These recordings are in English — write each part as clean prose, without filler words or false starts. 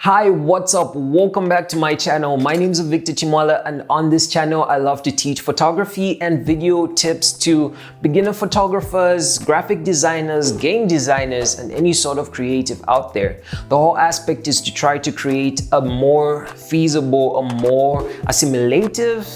Hi, what's up? Welcome back to my channel. My name is Victor Chimwala, and on this channel I love to teach photography and video tips to beginner photographers, graphic designers, game designers, and any sort of creative out there. The whole aspect is to try to create a more feasible, a more assimilative,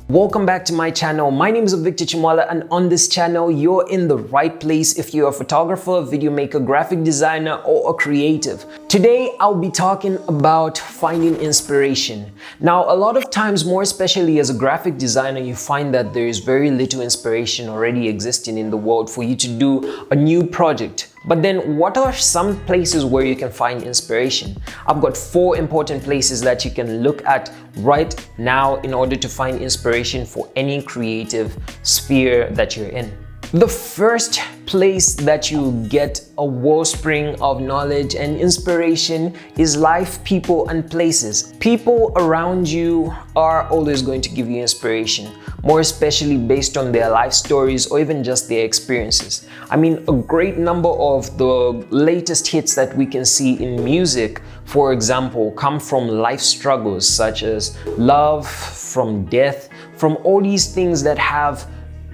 Welcome back to my channel. My name is Victor Chimwala, and on this channel, you're in the right place if you're a photographer, video maker, graphic designer, or a creative. Today, I'll be talking about finding inspiration. Now, a lot of times, more especially as a graphic designer, you find that there is very little inspiration already existing in the world for you to do a new project. But then what are some places where you can find inspiration? I've got 4 important places that you can look at right now in order to find inspiration for any creative sphere that you're in. The first place that you get a wellspring of knowledge and inspiration is life, people, and places. People around you are always going to give you inspiration, more especially based on their life stories or even just their experiences. I mean, a great number of the latest hits that we can see in music, for example, come from life struggles such as love, from death, from all these things that have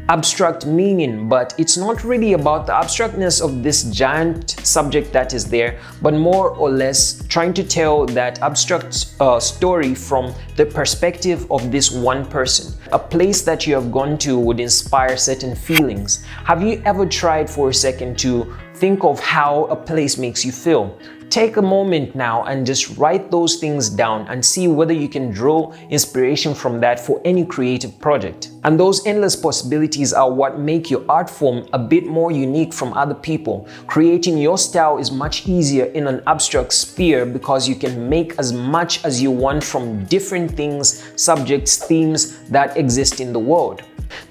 abstract meaning, but it's not really about the abstractness of this giant subject that is there, but more or less trying to tell that abstract story from the perspective of this one person. A place that you have gone to would inspire certain feelings. Have you ever tried for a second to think of how a place makes you feel? Take a moment now and just write those things down and see whether you can draw inspiration from that for any creative project. And those endless possibilities are what make your art form a bit more unique from other people. Creating your style is much easier in an abstract sphere because you can make as much as you want from different things, subjects, themes that exist in the world.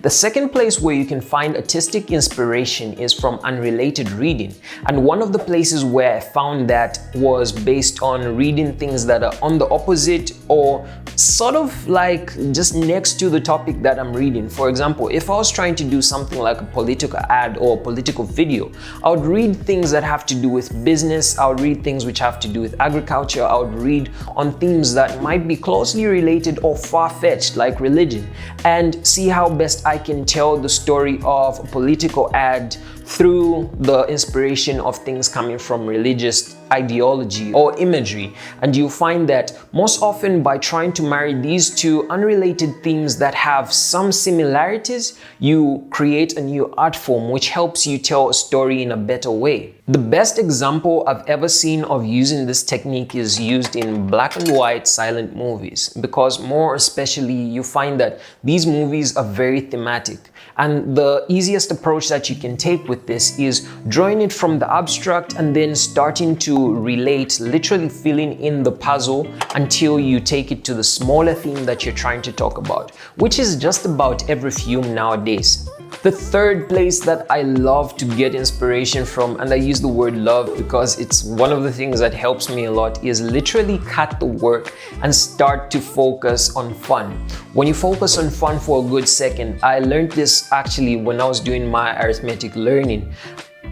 The second place where you can find artistic inspiration is from unrelated reading. And one of the places where I found that was based on reading things that are on the opposite or sort of like just next to the topic that I'm reading. For example, if I was trying to do something like a political ad or a political video, I would read things that have to do with business, I would read things which have to do with agriculture, I would read on themes that might be closely related or far-fetched like religion, and see how best I can tell the story of a political ad through the inspiration of things coming from religious ideology or imagery. And you'll find that most often by trying to marry these two unrelated themes that have some similarities, you create a new art form which helps you tell a story in a better way. The best example I've ever seen of using this technique is used in black and white silent movies, because more especially you find that these movies are very thematic. And the easiest approach that you can take with this is drawing it from the abstract and then starting to relate, literally filling in the puzzle until you take it to the smaller theme that you're trying to talk about, which is just about every film nowadays. The third place that I love to get inspiration from, and I use the word love because it's one of the things that helps me a lot, is literally cut the work and start to focus on fun. When you focus on fun for a good second, I learned this actually when I was doing my arithmetic learning.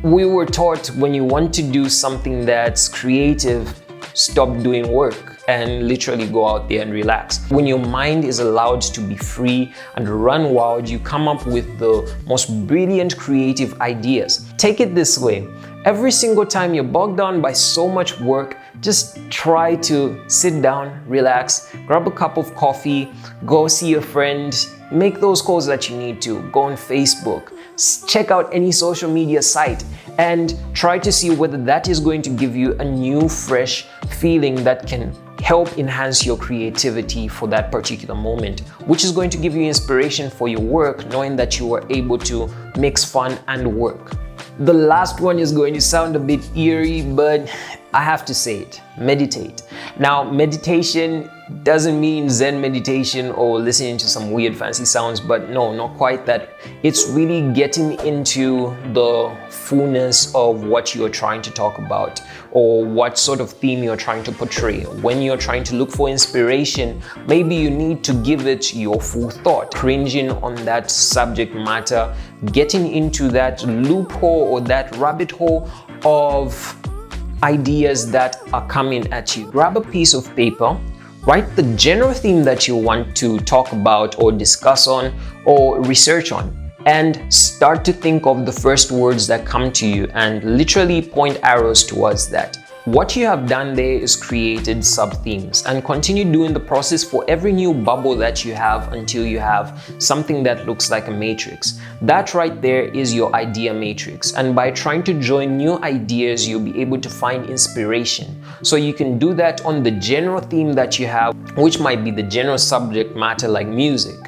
We were taught when you want to do something that's creative, stop doing work and literally go out there and relax. When your mind is allowed to be free and run wild, you come up with the most brilliant creative ideas. Take it this way. Every single time you're bogged down by so much work, just try to sit down, relax, grab a cup of coffee, go see a friend, make those calls that you need to, go on Facebook, check out any social media site, and try to see whether that is going to give you a new, fresh feeling that can help enhance your creativity for that particular moment, which is going to give you inspiration for your work, knowing that you are able to mix fun and work. The last one is going to sound a bit eerie, but I have to say it, meditate. Now, meditation doesn't mean Zen meditation or listening to some weird fancy sounds, but no, not quite that. It's really getting into the fullness of what you're trying to talk about or what sort of theme you're trying to portray. When you're trying to look for inspiration, maybe you need to give it your full thought, cringing on that subject matter, getting into that loophole or that rabbit hole of ideas that are coming at you. Grab a piece of paper, write the general theme that you want to talk about or discuss on or research on, and start to think of the first words that come to you and literally point arrows towards that. What you have done there is created sub-themes, and continue doing the process for every new bubble that you have until you have something that looks like a matrix. That right there is your idea matrix, and by trying to join new ideas, you'll be able to find inspiration. So you can do that on the general theme that you have, which might be the general subject matter like music.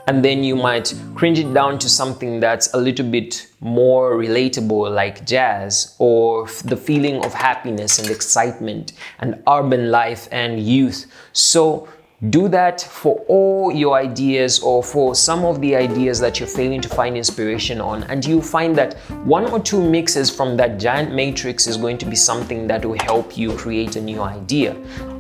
And then you might cringe it down to something that's a little bit more relatable like jazz, or the feeling of happiness and excitement and urban life and youth. So do that for all your ideas or for some of the ideas that you're failing to find inspiration on, and you'll find that one or two mixes from that giant matrix is going to be something that will help you create a new idea.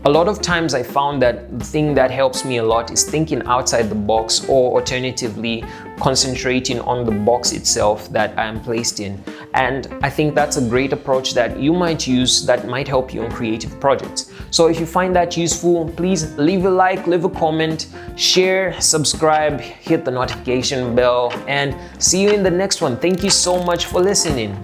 A lot of times I found that the thing that helps me a lot is thinking outside the box, or alternatively concentrating on the box itself that I am placed in. And I think that's a great approach that you might use that might help you on creative projects. So if you find that useful, please leave a like, leave a comment, share, subscribe, hit the notification bell, and see you in the next one. Thank you so much for listening.